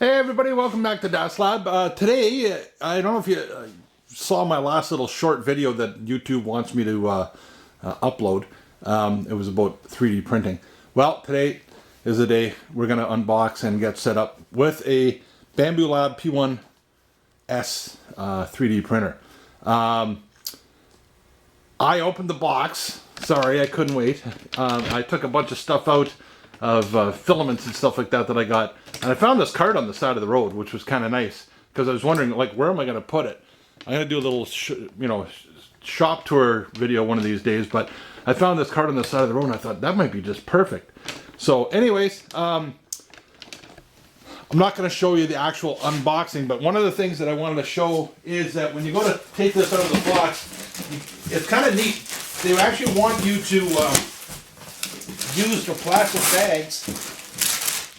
Hey everybody, welcome back to Das Lab. Today, I don't know if you saw my last little short video that YouTube wants me to upload. It was about 3D printing. Well, today is the day we're going to unbox and get set up with a BAMBU Lab P1S 3D printer. I opened the box. Sorry, I couldn't wait. I took a bunch of stuff out of filaments and stuff like that I got, and I found this cart on the side of the road, which was kind of nice because I was wondering, like, where am I going to put it? I'm going to do a little shop tour video one of these days, but I found this cart on the side of the road and I thought that might be just perfect. So anyways, I'm not going to show you the actual unboxing, but one of the things that I wanted to show is that when you go to take this out of the box, it's kind of neat. They actually want you to use the plastic bags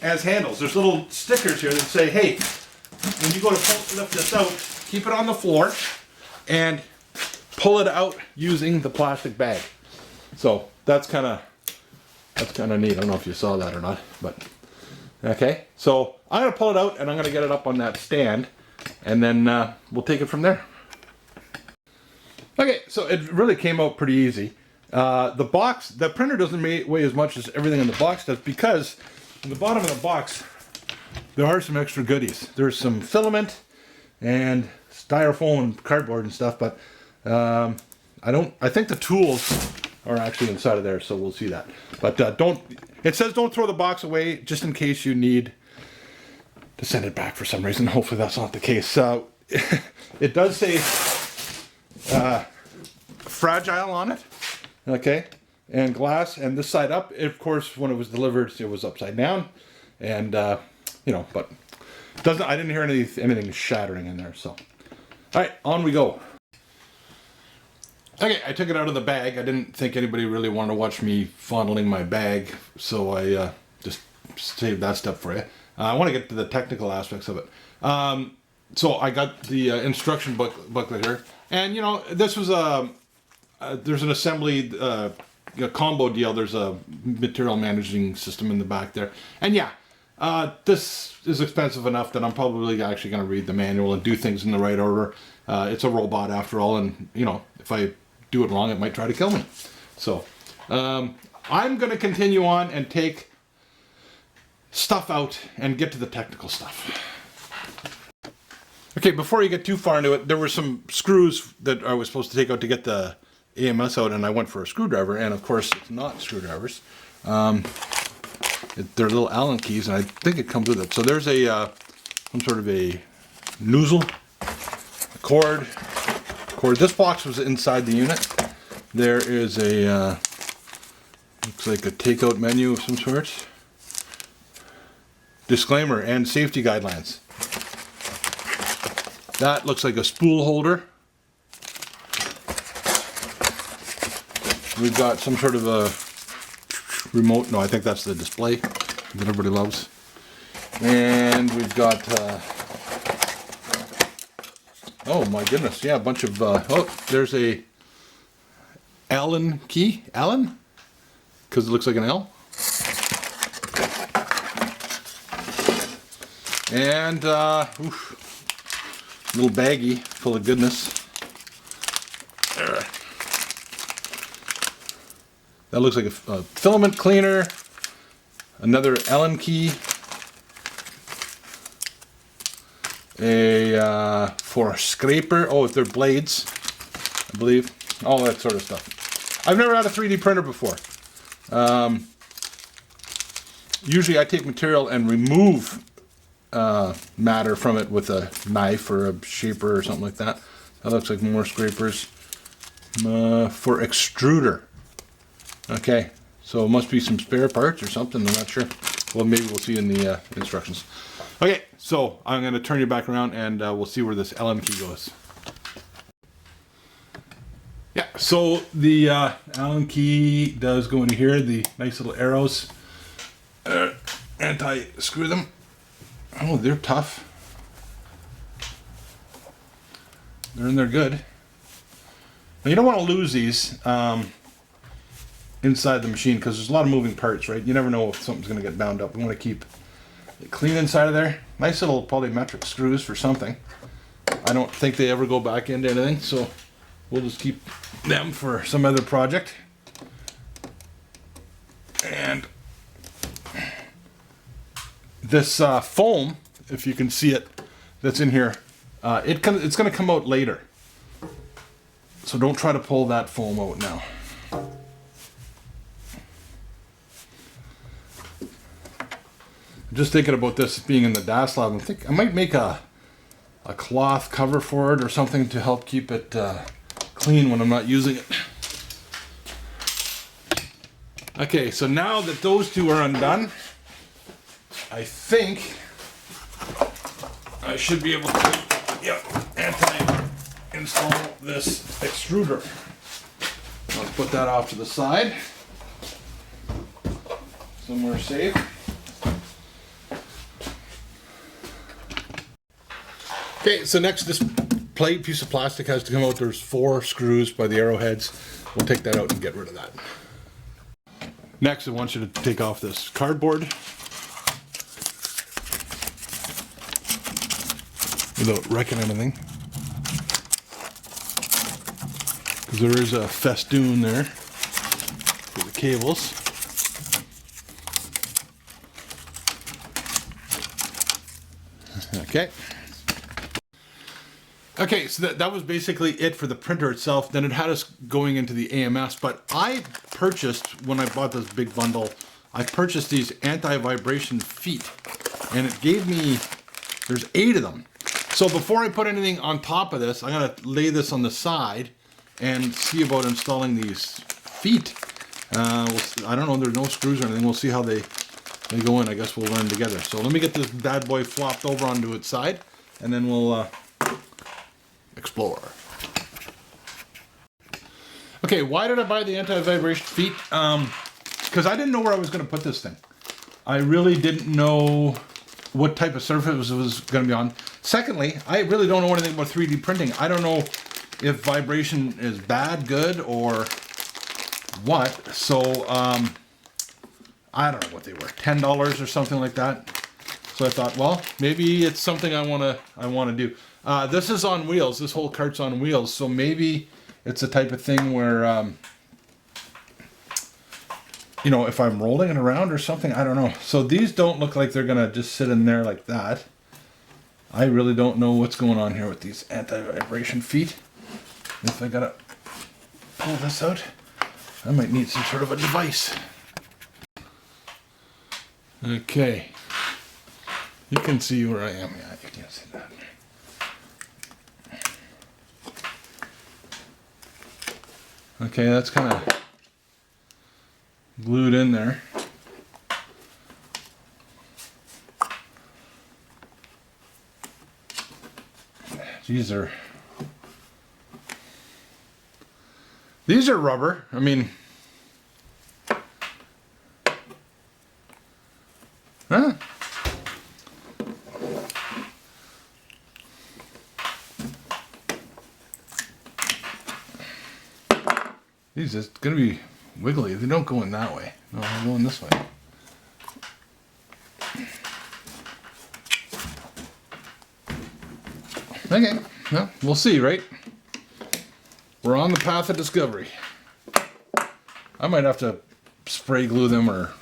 as handles. There's little stickers here that say, hey, when you go to lift this out, keep it on the floor and pull it out using the plastic bag. So that's kind of neat. I don't know if you saw that or not, but okay. So I'm gonna pull it out and I'm gonna get it up on that stand, and then we'll take it from there. Okay, so it really came out pretty easy. The printer doesn't weigh as much as everything in the box does, because in the bottom of the box there are some extra goodies. There's some filament and styrofoam and cardboard and stuff, but I think the tools are actually inside of there, so we'll see that. But it says don't throw the box away, just in case you need to send it back for some reason. Hopefully that's not the case. It does say fragile on it. Okay, and glass, and this side up. Of course, when it was delivered, it was upside down, and but I didn't hear anything shattering in there. So, all right, on we go. Okay, I took it out of the bag. I didn't think anybody really wanted to watch me fondling my bag, so I just saved that step for you. I want to get to the technical aspects of it. So I got the instruction booklet here, and this was there's an assembly combo deal. There's a material managing system in the back there. And yeah, this is expensive enough that I'm probably actually going to read the manual and do things in the right order. It's a robot after all, and if I do it wrong, it might try to kill me. So I'm going to continue on and take stuff out and get to the technical stuff. Okay, before you get too far into it, there were some screws that I was supposed to take out to get the AMS out, and I went for a screwdriver, and of course it's not screwdrivers. They're little Allen keys, and I think it comes with it. So there's some sort of a nozzle, a cord. This box was inside the unit. There is a looks like a takeout menu of some sort. Disclaimer and safety guidelines. That looks like a spool holder. We've got some sort of a remote. No, I think that's the display that everybody loves. And we've got, oh my goodness, yeah, a bunch of, oh, there's a Allen key. Allen? Because it looks like an L. And, little baggie full of goodness. That looks like a filament cleaner, another Allen key, for a scraper. Oh, they're blades, I believe. All that sort of stuff. I've never had a 3D printer before. Usually I take material and remove matter from it with a knife or a shaper or something like that. That looks like more scrapers. For extruder. Okay, so it must be some spare parts or something, I'm not sure. Well, maybe we'll see in the instructions. Okay, so I'm going to turn you back around and we'll see where this Allen key goes. Yeah, so the Allen key does go in here, the nice little arrows. Anti-screw them. Oh, they're tough. They're in there good. Now you don't want to lose these. inside the machine because there's a lot of moving parts, right? You never know if something's going to get bound up. We want to keep Clean inside of there. Nice little polymetric screws for something. I don't think they ever go back into anything, so we'll just keep them for some other project. And this foam, if you can see it, that's in here, it's going to come out later. So don't try to pull that foam out now. I'm just thinking about this being in the DAS lab. I think I might make a cloth cover for it or something to help keep it clean when I'm not using it. Okay, so now that those two are undone, I think I should be able to anti-install this extruder. Let's put that off to the side. Somewhere safe. Okay, so next this piece of plastic has to come out. There's 4 screws by the arrowheads. We'll take that out and get rid of that. Next, I want you to take off this cardboard without wrecking anything, because there is a festoon there for the cables. Okay. Okay, so that was basically it for the printer itself. Then it had us going into the AMS, but I purchased, when I bought this big bundle, I purchased these anti-vibration feet, and it gave me, there's 8 of them. So before I put anything on top of this, I'm gonna lay this on the side and see about installing these feet. I don't know, there's no screws or anything. We'll see how they go in. I guess we'll learn together. So let me get this bad boy flopped over onto its side, and then we'll explore. Okay, why did I buy the anti-vibration feet? Because I didn't know where I was going to put this thing. I really didn't know what type of surface it was going to be on. Secondly, I really don't know anything about 3D printing. I don't know if vibration is bad, good, or what. So I don't know what they were, $10 or something like that. So I thought, well, maybe it's something I want to do. This is on wheels. This whole cart's on wheels, so maybe it's the type of thing where, you know, if I'm rolling it around or something, I don't know. So these don't look like they're gonna just sit in there like that. I really don't know what's going on here with these anti-vibration feet. If I gotta pull this out, I might need some sort of a device. Okay. You can see where I am. Yeah, you can see that. Okay, that's kind of glued in there. These are rubber. I mean, huh? These are gonna be wiggly. They don't go in that way. No, they're going this way. Okay, well, we'll see, right? We're on the path of discovery. I might have to spray glue them, or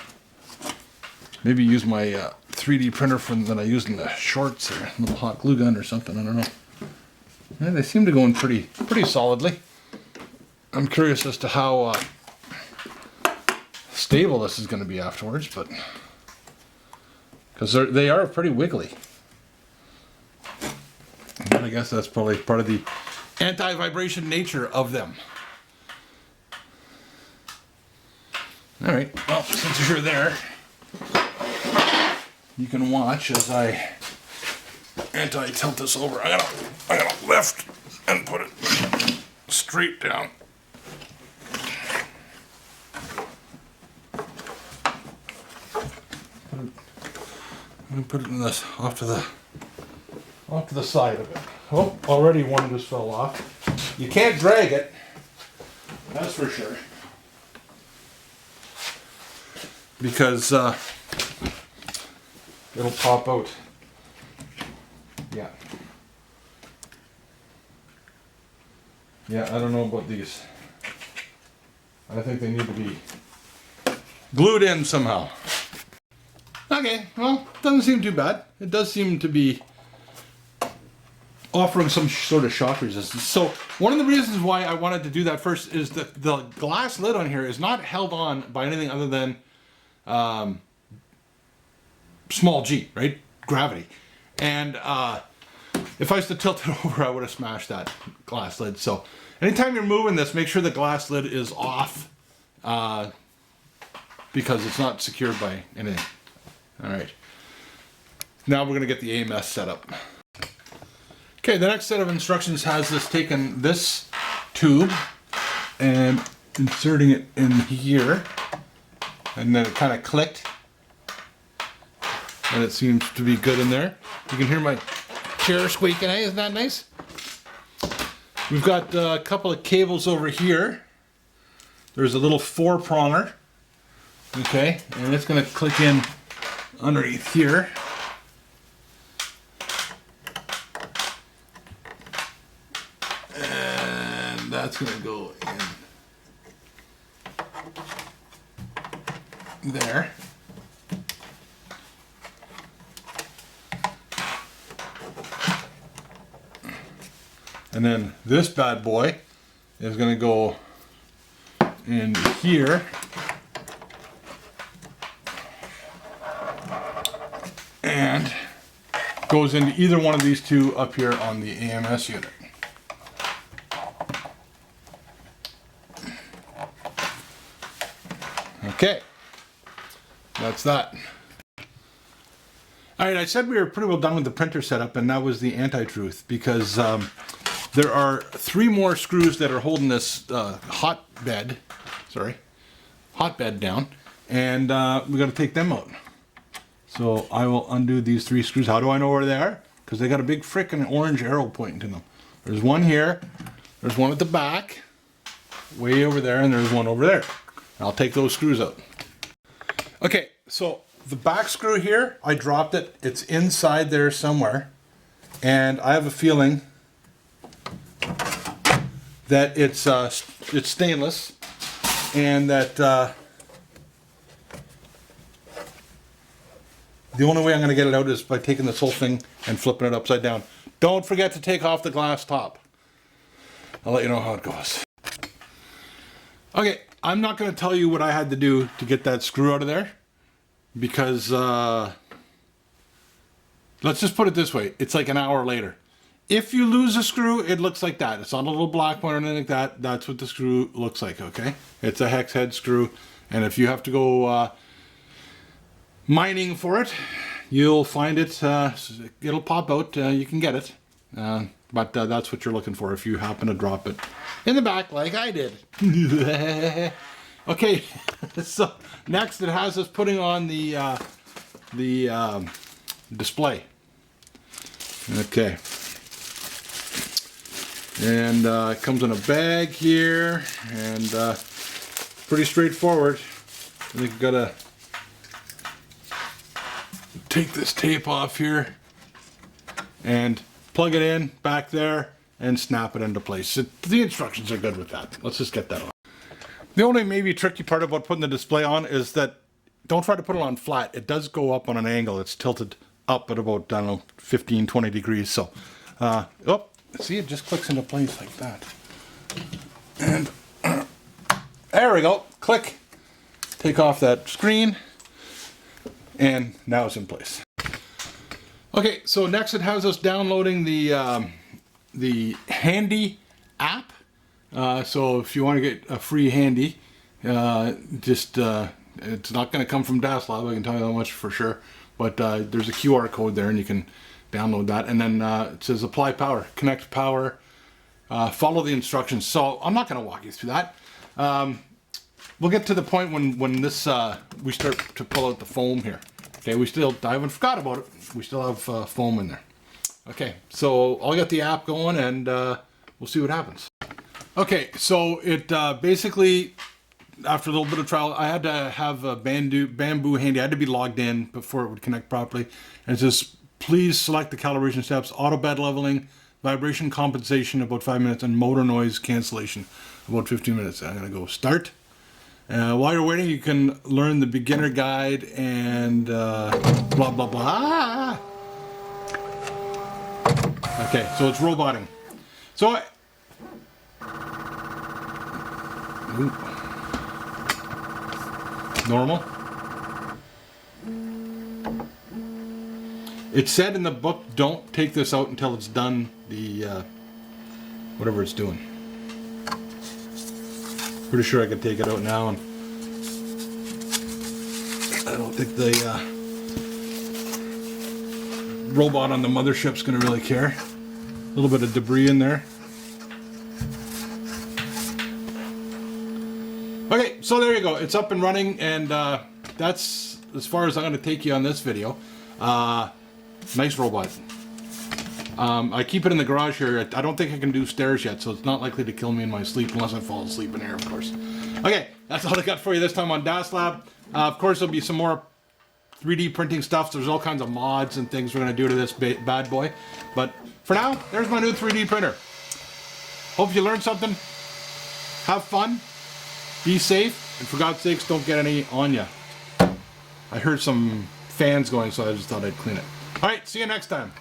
maybe use my 3D printer that I used in the shorts, or a little hot glue gun or something. I don't know. Yeah, they seem to go in pretty solidly. I'm curious as to how stable this is going to be afterwards, but because they are pretty wiggly. And I guess that's probably part of the anti-vibration nature of them. All right, well, since you're there, you can watch as I anti-tilt this over. I gotta lift and put it straight down. Let me put it in this off to the side of it. Oh, already one just fell off. You can't drag it, that's for sure. Because got it'll pop out. Yeah. Yeah, I don't know about these. I think they need to be glued in somehow. Okay, well, doesn't seem too bad. It does seem to be offering some sort of shock resistance. So one of the reasons why I wanted to do that first is that the glass lid on here is not held on by anything other than small g, right? Gravity. And if I was to tilt it over, I would have smashed that glass lid. So anytime you're moving this, make sure the glass lid is off because it's not secured by anything. All right. Now we're going to get the AMS set up. Okay, the next set of instructions has us taking this tube and inserting it in here, and then it kind of clicked, and it seems to be good in there. You can hear my chair squeaking, eh? Isn't that nice? We've got a couple of cables over here. There's a little 4-pronger, okay, and it's going to click in underneath here. That's going to go in there. And then this bad boy is going to go in here. And goes into either one of these two up here on the AMS unit. Okay, that's that. All right, I said we were pretty well done with the printer setup, and that was the anti-truth, because there are 3 more screws that are holding this hotbed down, and we got to take them out. So I will undo these 3 screws. How do I know where they are? Because they got a big frickin' orange arrow pointing to them. There's one here, there's one at the back, way over there, and there's one over there. I'll take those screws out. Okay, so the back screw here, I dropped it. It's inside there somewhere. And I have a feeling that it's stainless, and that the only way I'm going to get it out is by taking this whole thing and flipping it upside down. Don't forget to take off the glass top. I'll let you know how it goes. Okay, I'm not going to tell you what I had to do to get that screw out of there, because let's just put it this way, it's like an hour later. If you lose a screw, it looks like that. It's not a little black one or anything like that. That's what the screw looks like, okay? It's a hex head screw, and if you have to go mining for it, you'll find it, it'll pop out, you can get it. But that's what you're looking for if you happen to drop it in the back like I did. Okay, so next it has us putting on the display. Okay. And it comes in a bag here, and pretty straightforward. I think you've got to take this tape off here and plug it in back there and snap it into place. The instructions are good with that. Let's just get that on. The only maybe tricky part about putting the display on is that don't try to put it on flat. It does go up on an angle. It's tilted up at about, I don't know, 15, 20 degrees. So, oh, see, it just clicks into place like that. And there we go. Click. Take off that screen. And now it's in place. Okay, so next it has us downloading the Handy app. So if you want to get a free Handy, it's not going to come from DASLab, I can tell you that much for sure. But there's a QR code there, and you can download that. And then it says apply power, connect power, follow the instructions. So I'm not going to walk you through that. We'll get to the point when this we start to pull out the foam here. Okay, I haven't forgot about it. We still have foam in there. Okay, so I'll get the app going, and we'll see what happens. Okay, so it basically after a little bit of trial, I had to have a BAMBU handy. I had to be logged in before it would connect properly. And it says, please select the calibration steps: auto bed leveling, vibration compensation about 5 minutes, and motor noise cancellation about 15 minutes. I'm going to go start. While you're waiting, you can learn the beginner guide and blah, blah, blah. Okay, so it's roboting. So normal. It said in the book, don't take this out until it's done the whatever it's doing. Pretty sure I could take it out now, and I don't think the robot on the mothership's going to really care. A little bit of debris in there. Okay, so there you go. It's up and running, and that's as far as I'm going to take you on this video. Nice robot. I keep it in the garage here. I don't think I can do stairs yet, so it's not likely to kill me in my sleep unless I fall asleep in here, of course. Okay, that's all I got for you this time on Das Lab. Of course, there'll be some more 3D printing stuff. There's all kinds of mods and things we're going to do to this bad boy. But for now, there's my new 3D printer. Hope you learned something. Have fun. Be safe. And for God's sakes, don't get any on you. I heard some fans going, so I just thought I'd clean it. All right, see you next time.